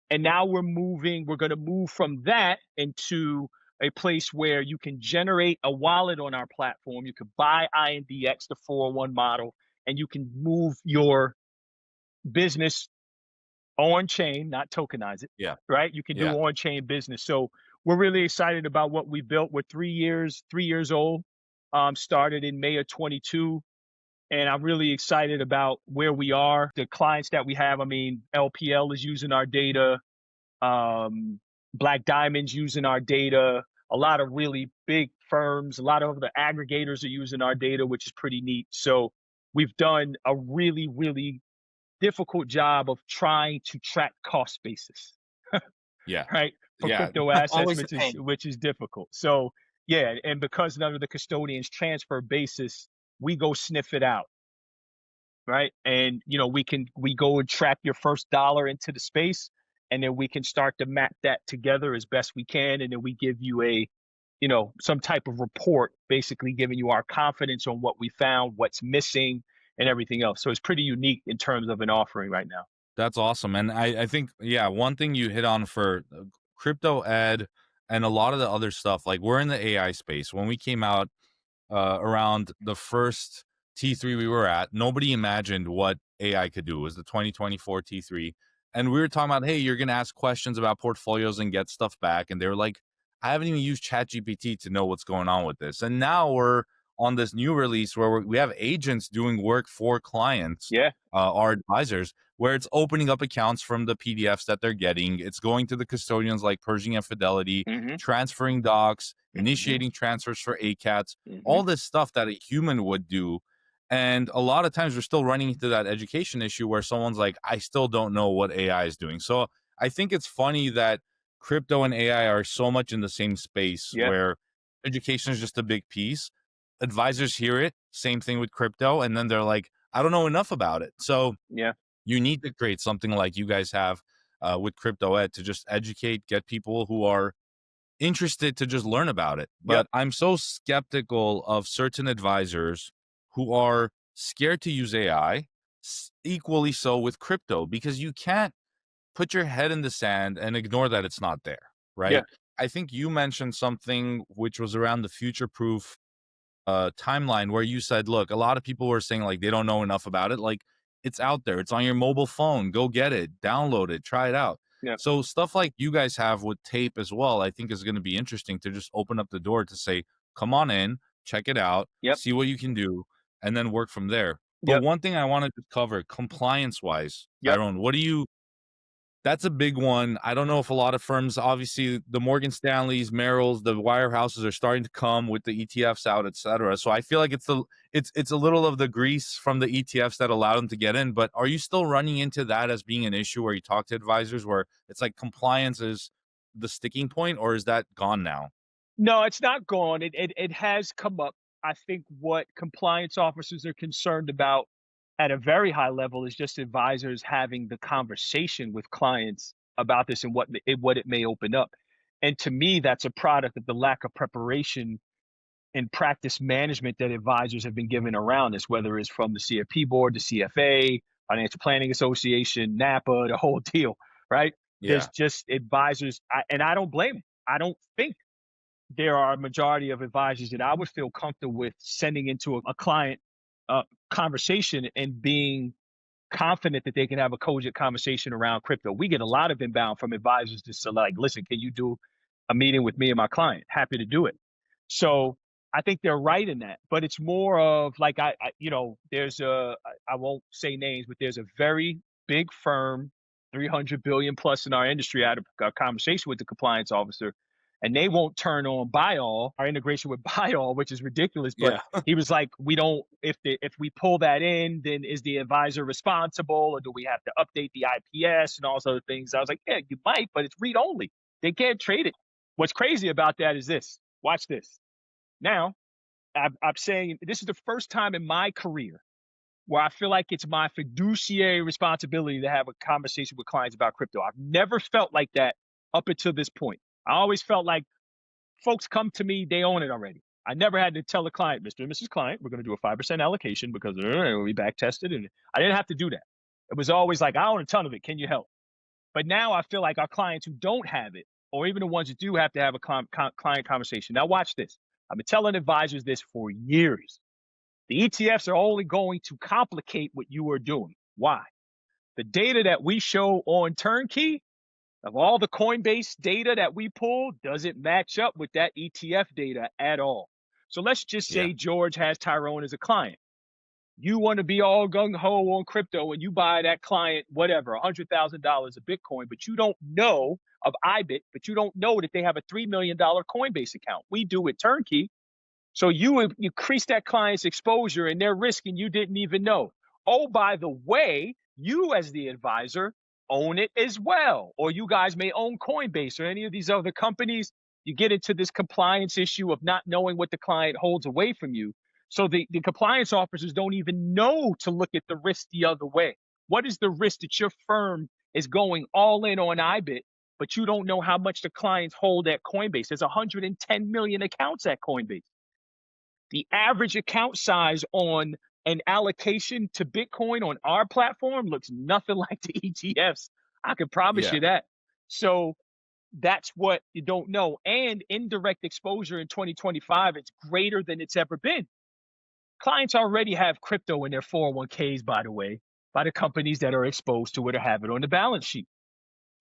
And now we're going to move from that into a place where you can generate a wallet on our platform. You can buy INDX, the 401 model, and you can move your business on chain, not tokenize it. Right? You can do on chain business. So we're really excited about what we built. We're 3 years old, started in May of 22. And I'm really excited about where we are, the clients that we have. I mean, LPL is using our data. Black Diamond's using our data. a lot of really big firms, a lot of the aggregators are using our data, which is pretty neat. So we've done a really, really difficult job of trying to track cost basis, Yeah. right? For Yeah. crypto assets, Always a pain. which is difficult. So yeah, and because none of the custodians transfer basis, we go sniff it out, right? And we go and track your first dollar into the space, and then we can start to map that together as best we can, and then we give you a some type of report, basically giving you our confidence on what we found, what's missing, and everything else. So it's pretty unique in terms of an offering right now. That's awesome. And I think, yeah, one thing you hit on for crypto ed and a lot of the other stuff, like we're in the AI space. When we came out around the first T3 we were at, nobody imagined what AI could do. It was the 2024 T3. And we were talking about, hey, you're going to ask questions about portfolios and get stuff back. And they were like, I haven't even used ChatGPT to know what's going on with this. And now we're on this new release where we have agents doing work for clients, Yeah. our advisors, where it's opening up accounts from the PDFs that they're getting. It's going to the custodians like Pershing and Fidelity, transferring docs, initiating transfers for ACATs, all this stuff that a human would do. And a lot of times we're still running into that education issue where someone's like, I still don't know what AI is doing. So I think it's funny that crypto and AI are so much in the same space where education is just a big piece. Advisors hear it, same thing with crypto, and then they're like, I don't know enough about it. So you need to create something like you guys have with crypto ed to just educate, get people who are interested to just learn about it. But I'm so skeptical of certain advisors who are scared to use AI, equally so with crypto, because you can't put your head in the sand and ignore that it's not there, right? I think you mentioned something which was around the future proof timeline where you said, look, a lot of people were saying like they don't know enough about it. Like it's out there, it's on your mobile phone, go get it, download it, try it out. So stuff like you guys have with tape as well, I think is going to be interesting to just open up the door to say, come on in, check it out, see what you can do, and then work from there. But one thing I wanted to cover, compliance wise, Tyrone, what do you that's a big one. I don't know if a lot of firms, obviously the Morgan Stanleys, Merrills, the wirehouses are starting to come with the ETFs out, et cetera. So I feel like it's a little of the grease from the ETFs that allowed them to get in. But are you still running into that as being an issue where you talk to advisors where it's like compliance is the sticking point, or is that gone now? No, it's not gone. It has come up. I think what compliance officers are concerned about at a very high level is just advisors having the conversation with clients about this and what it may open up. And to me, that's a product of the lack of preparation and practice management that advisors have been given around this, whether it's from the CFP board, the CFA, Financial Planning Association, NAPA, the whole deal, right? There's just advisors, and I don't blame them. I don't think there are a majority of advisors that I would feel comfortable with sending into a client conversation and being confident that they can have a cogent conversation around crypto. We get a lot of inbound from advisors to say, like, listen, can you do a meeting with me and my client? Happy to do it. So I think they're right in that, but it's more of like, there's I won't say names, but there's a very big firm, 300 billion plus in our industry. I had a conversation with the compliance officer, and they won't turn on buy all, our integration with buy all, which is ridiculous. But he was like, we don't, if we pull that in, then is the advisor responsible, or do we have to update the IPS and all those other things? I was like, yeah, you might, but it's read only. They can't trade it. What's crazy about that is this. Watch this. Now, I'm saying this is the first time in my career where I feel like it's my fiduciary responsibility to have a conversation with clients about crypto. I've never felt like that up until this point. I always felt like folks come to me, they own it already. I never had to tell a client, Mr. and Mrs. Client, we're going to do a 5% allocation because we back tested. And I didn't have to do that. It was always like, I own a ton of it. Can you help? But now I feel like our clients who don't have it, or even the ones that do have to have a client conversation. Now watch this. I've been telling advisors this for years. The ETFs are only going to complicate what you are doing. Why? The data that we show on Turnkey, of all the Coinbase data that we pull, doesn't match up with that ETF data at all. So let's just say George has Tyrone as a client. You want to be all gung-ho on crypto and you buy that client, whatever, $100,000 of Bitcoin, but you don't know of IBIT, but you don't know that they have a $3 million Coinbase account. We do at Turnkey. So you increase that client's exposure and their risk and you didn't even know. Oh, by the way, you as the advisor own it as well. Or you guys may own Coinbase or any of these other companies. You get into this compliance issue of not knowing what the client holds away from you. So the compliance officers don't even know to look at the risk the other way. What is the risk that your firm is going all in on IBIT, but you don't know how much the clients hold at Coinbase? There's 110 million accounts at Coinbase. The average account size on an allocation to Bitcoin on our platform looks nothing like the ETFs. I can promise you that. So that's what you don't know. And indirect exposure in 2025, it's greater than it's ever been. Clients already have crypto in their 401ks, by the way, by the companies that are exposed to it or have it on the balance sheet.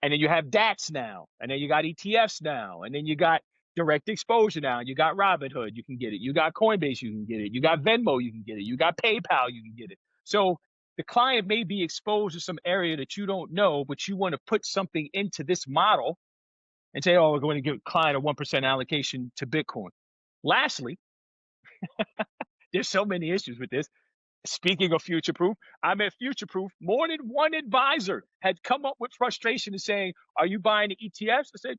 And then you have DATs now, and then you got ETFs now, and then you got direct exposure now. You got Robinhood, you can get it. You got Coinbase, you can get it. You got Venmo, you can get it. You got PayPal, you can get it. So the client may be exposed to some area that you don't know, but you want to put something into this model and say, oh, we're going to give a client a 1% allocation to Bitcoin. Lastly, there's so many issues with this. Speaking of future proof, I'm at future proof. More than one advisor had come up with frustration and saying, are you buying the ETFs? I said,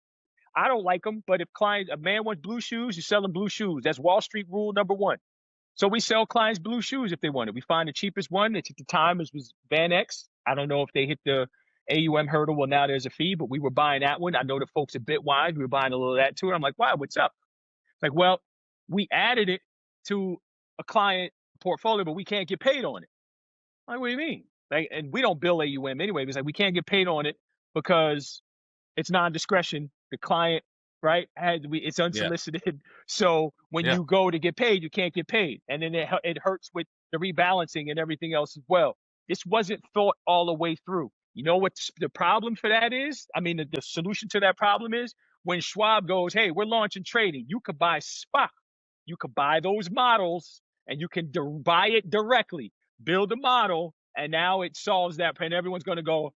I don't like them, but if a man wants blue shoes, you sell them blue shoes. That's Wall Street rule number one. So we sell clients blue shoes if they want it. We find the cheapest one. At the time, it was Van X. I don't know if they hit the AUM hurdle. Well, now there's a fee, but we were buying that one. I know the folks at Bitwise, we were buying a little of that too. And I'm like, wow, what's up? It's like, well, we added it to a client portfolio, but we can't get paid on it. I'm like, what do you mean? Like, and we don't bill AUM anyway. It's like, we can't get paid on it because it's non-discretion. The client, right, it's unsolicited. Yeah. So when you go to get paid, you can't get paid. And then it hurts with the rebalancing and everything else as well. This wasn't thought all the way through. You know what the problem for that is? I mean, the solution to that problem is when Schwab goes, hey, we're launching trading. You could buy SPA. You could buy those models and you can buy it directly, build a model, and now it solves that. And everyone's going to go.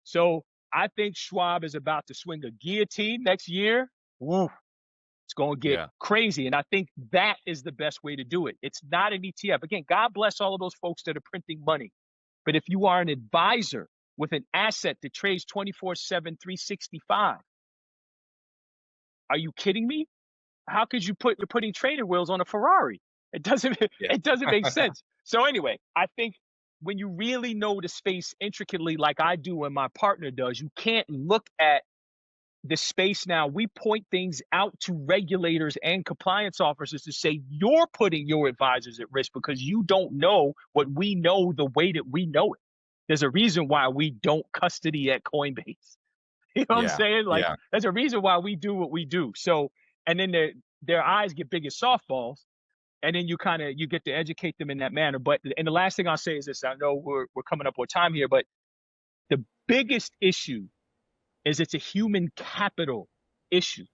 So I think Schwab is about to swing a guillotine next year. Woo, it's going to get crazy. And I think that is the best way to do it. It's not an ETF. Again, God bless all of those folks that are printing money. But if you are an advisor with an asset that trades 24/7, 365, are you kidding me? How could you're putting training wheels on a Ferrari? It doesn't make sense. So anyway, I think when you really know the space intricately like I do and my partner does, you can't look at the space now. We point things out to regulators and compliance officers to say, you're putting your advisors at risk because you don't know what we know the way that we know it. There's a reason why we don't custody at Coinbase. You know what I'm saying? Like, there's a reason why we do what we do. So, and then their eyes get big as softballs. And then you get to educate them in that manner. But, and the last thing I'll say is this, I know we're coming up on time here, but the biggest issue is it's a human capital issue.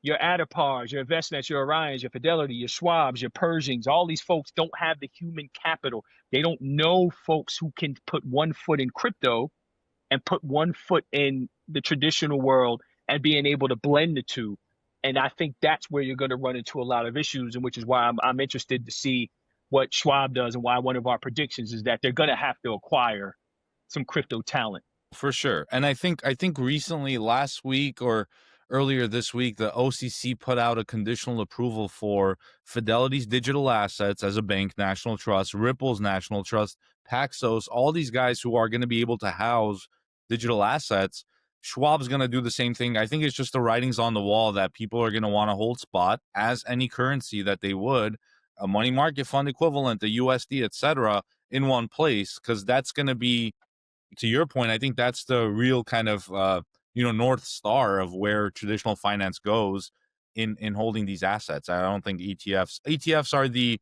Your Adipars, your Investnets, your Orions, your Fidelity, your Schwabs, your Pershings, all these folks don't have the human capital. They don't know folks who can put one foot in crypto and put one foot in the traditional world and being able to blend the two. And I think that's where you're going to run into a lot of issues, and which is why I'm interested to see what Schwab does and why one of our predictions is that they're going to have to acquire some crypto talent. For sure. And I think recently, last week or earlier this week, the OCC put out a conditional approval for Fidelity's digital assets as a bank, National Trust, Ripple's National Trust, Paxos, all these guys who are going to be able to house digital assets. Schwab's going to do the same thing. I think it's just the writings on the wall that people are going to want to hold spot as any currency that they would, a money market fund equivalent, the USD, etc., in one place, because that's going to be, to your point, I think that's the real kind of North Star of where traditional finance goes in holding these assets. I don't think ETFs are the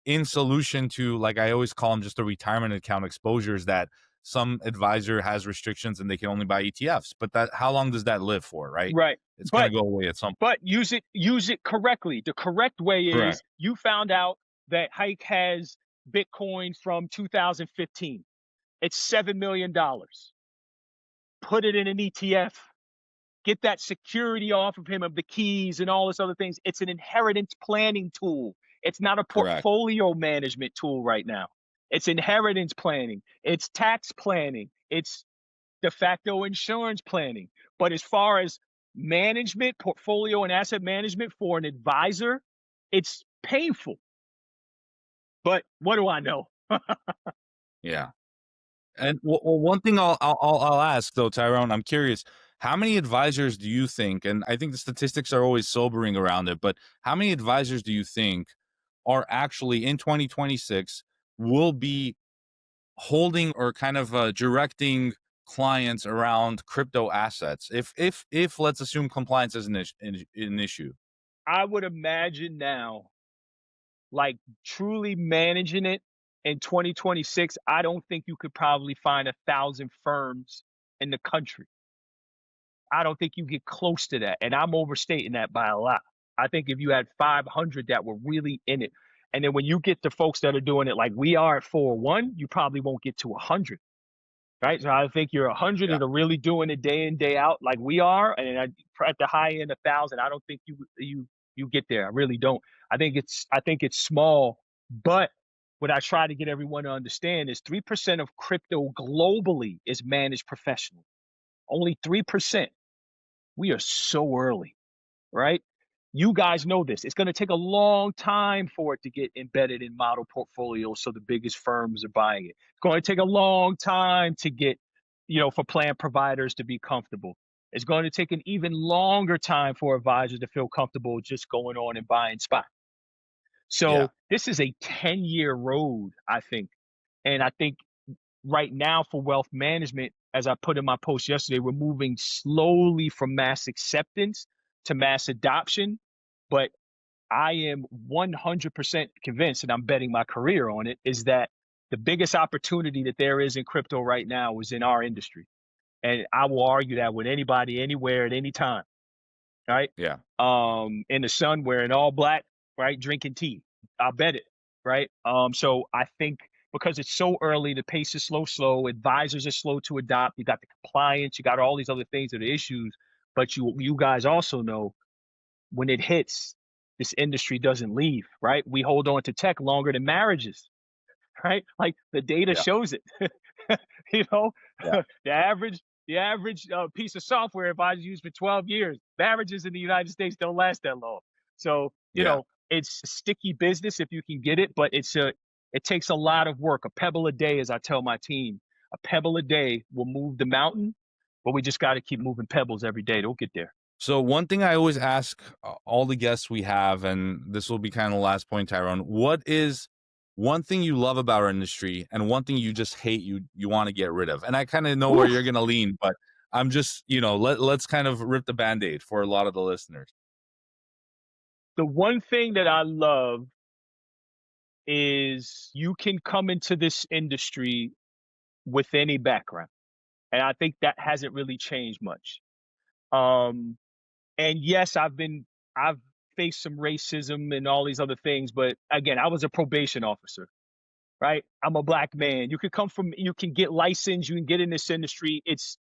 in solution to, like I always call them, just the retirement account exposures that some advisor has restrictions and they can only buy ETFs. But that, how long does that live for, right? Right. It's going to go away at some point. But use it correctly. The correct way is you found out that Haik has Bitcoin from 2015. It's $7 million. Put it in an ETF. Get that security off of him of the keys and all this other things. It's an inheritance planning tool. It's not a Correct. portfolio management tool right now. It's inheritance planning. It's tax planning. It's de facto insurance planning. But as far as management, portfolio and asset management for an advisor, it's painful. But what do I know? Yeah. And one thing I'll ask though, Tyrone, I'm curious, how many advisors do you think, and I think the statistics are always sobering around it, but how many advisors do you think are actually in 2026 will be holding or kind of directing clients around crypto assets? If let's assume compliance is an issue. I would imagine now, like truly managing it in 2026, I don't think you could probably find 1,000 firms in the country. I don't think you get close to that. And I'm overstating that by a lot. I think if you had 500 that were really in it, and then when you get to folks that are doing it like we are at 401, you probably won't get to 100. Right. So I think you're 100 Yeah. that are really doing it day in, day out like we are. And at the high end, 1,000, I don't think you get there. I really don't. I think it's small. But what I try to get everyone to understand is 3% of crypto globally is managed professionally. Only 3%. We are so early, right? You guys know this. It's going to take a long time for it to get embedded in model portfolios so the biggest firms are buying it. It's going to take a long time to get, for plan providers to be comfortable. It's going to take an even longer time for advisors to feel comfortable just going on and buying spot. So this is a 10-year road, I think. And I think right now for wealth management, as I put in my post yesterday, we're moving slowly from mass acceptance to mass adoption. But I am 100% convinced, and I'm betting my career on it, is that the biggest opportunity that there is in crypto right now is in our industry. And I will argue that with anybody, anywhere, at any time. Right? Yeah. In the sun, wearing all black, right? Drinking tea. I'll bet it. Right? So I think because it's so early, the pace is slow. Advisors are slow to adopt. You got the compliance, you got all these other things that are issues. But you guys also know when it hits, this industry doesn't leave, right? We hold on to tech longer than marriages, right? Like the data shows it. The average piece of software advisors use for 12 years. Marriages in the United States don't last that long. So, it's sticky business if you can get it, but it takes a lot of work. A pebble a day, as I tell my team, a pebble a day will move the mountain, but we just got to keep moving pebbles every day. They'll get there. So one thing I always ask all the guests we have, and this will be kind of the last point, Tyrone, what is one thing you love about our industry and one thing you just hate, you want to get rid of? And I kind of know where you're going to lean, but I'm just, let's kind of rip the Band-Aid for a lot of the listeners. The one thing that I love is you can come into this industry with any background. And I think that hasn't really changed much. And yes, I've faced some racism and all these other things, but again, I was a probation officer, right? I'm a black man. You can get licensed, you can get in this industry. It's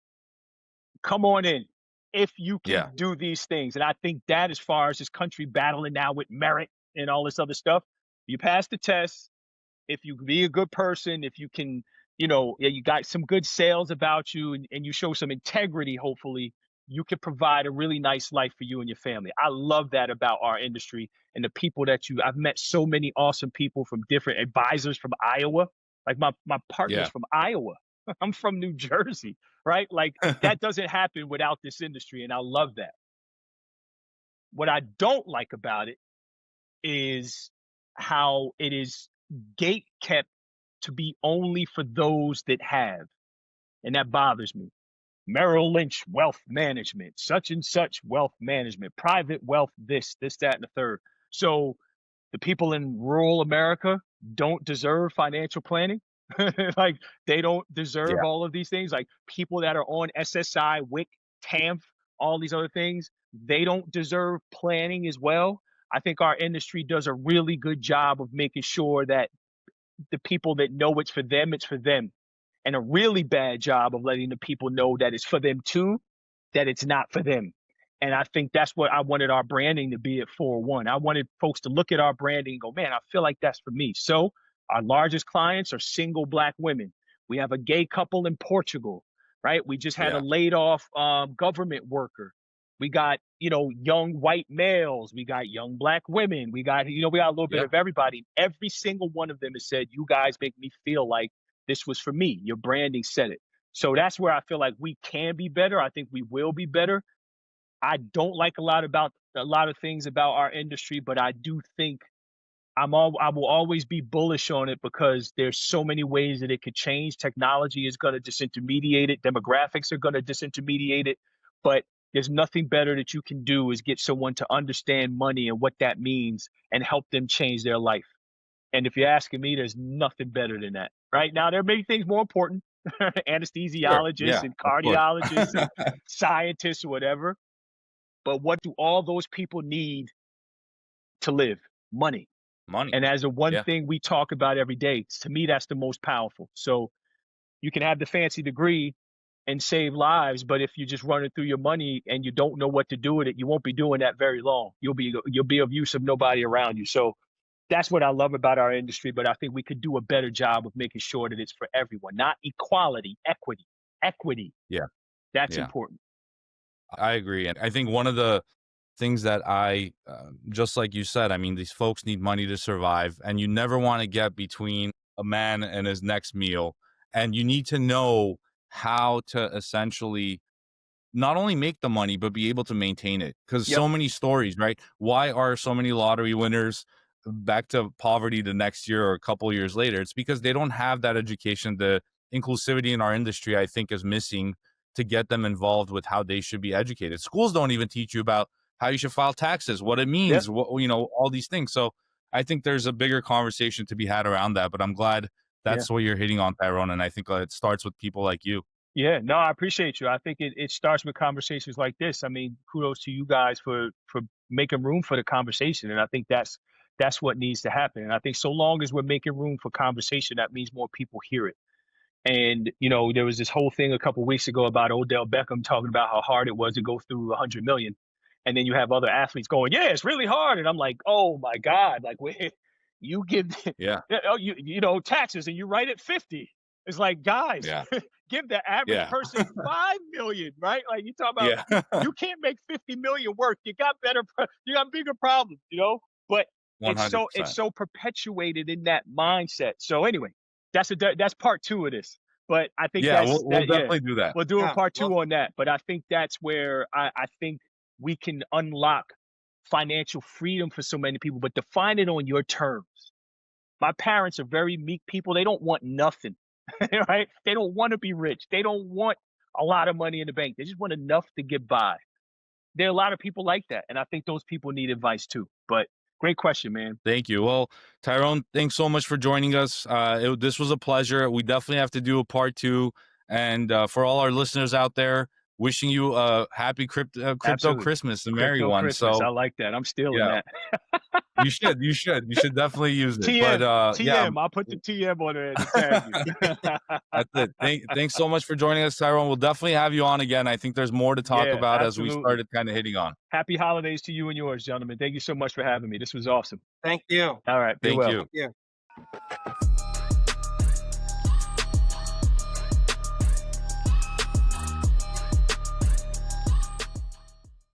come on in if you can do these things. And I think that as far as this country battling now with merit and all this other stuff, you pass the test. If you be a good person, if you can, you got some good sales about you and you show some integrity, hopefully, you can provide a really nice life for you and your family. I love that about our industry and the people I've met so many awesome people from different advisors from Iowa. Like my partner's from Iowa. I'm from New Jersey, right? Like that doesn't happen without this industry. And I love that. What I don't like about it is how it is gate kept to be only for those that have. And that bothers me. Merrill Lynch wealth management, such and such wealth management, private wealth, this, that, and the third. So the people in rural America don't deserve financial planning. Like they don't deserve all of these things. Like people that are on SSI, WIC, TAMF, all these other things, they don't deserve planning as well. I think our industry does a really good job of making sure that the people that know it's for them, and a really bad job of letting the people know that it's for them too, that it's not for them. And I think that's what I wanted our branding to be at 401. I wanted folks to look at our branding and go, man, I feel like that's for me. So our largest clients are single Black women. We have a gay couple in Portugal, right? We just had a laid off government worker. We got, young white males. We got young Black women. We got, we got a little bit of everybody. Every single one of them has said, you guys make me feel like this was for me. Your branding said it. So that's where I feel like we can be better. I think we will be better. I don't like a lot of things about our industry, but I do think I will always be bullish on it because there's so many ways that it could change. Technology is going to disintermediate it. Demographics are going to disintermediate it. But there's nothing better that you can do is get someone to understand money and what that means and help them change their life. And if you're asking me, there's nothing better than that. Right now, there may be things more important, anesthesiologists and cardiologists and scientists or whatever. But what do all those people need to live? Money. And as a one thing we talk about every day, to me, that's the most powerful. So you can have the fancy degree and save lives, but if you're just running through your money and you don't know what to do with it, you won't be doing that very long. You'll be of use of nobody around you. So that's what I love about our industry, but I think we could do a better job of making sure that it's for everyone, not equality, equity. Yeah. That's important. I agree. And I think one of the things that just like you said, I mean, these folks need money to survive, and you never want to get between a man and his next meal. And you need to know how to essentially not only make the money, but be able to maintain it. Because so many stories, right? Why are so many lottery winners back to poverty the next year or a couple years later? It's because they don't have that education. The inclusivity in our industry, I think, is missing to get them involved with how they should be educated. Schools don't even teach you about how you should file taxes, what it means, what, all these things. So I think there's a bigger conversation to be had around that, but I'm glad that's what you're hitting on, Tyrone. And I think it starts with people like you. Yeah, no, I appreciate you. I think it starts with conversations like this. I mean, kudos to you guys for making room for the conversation. And I think that's what needs to happen. And I think so long as we're making room for conversation, that means more people hear it. And, there was this whole thing a couple of weeks ago about Odell Beckham talking about how hard it was to go through 100 million. And then you have other athletes going, yeah, it's really hard. And I'm like, oh my God, like you give, taxes and you write at 50. It's like, guys, give the average person 5 million, right? Like you talk about, you can't make 50 million work. You got bigger problems, but 100%. It's so perpetuated in that mindset. So anyway, that's part 2 of this. But I think we'll definitely do that. We'll do a part 2 on that. But I think that's where I think we can unlock financial freedom for so many people, but define it on your terms. My parents are very meek people. They don't want nothing, right? They don't want to be rich. They don't want a lot of money in the bank. They just want enough to get by. There are a lot of people like that, and I think those people need advice too. But great question, man. Thank you. Well, Tyrone, thanks so much for joining us. This was a pleasure. We definitely have to do a part 2. And for all our listeners out there, wishing you a happy crypto Christmas, a merry one. Christmas. So I like that. I'm stealing that. You should definitely use it. TM, but TM, I'll put the TM on there to tag you. That's it. Thanks so much for joining us, Tyrone. We'll definitely have you on again. I think there's more to talk about as we started kind of hitting on. Happy holidays to you and yours, gentlemen. Thank you so much for having me. This was awesome. Thank you. All right. Thank you. Yeah.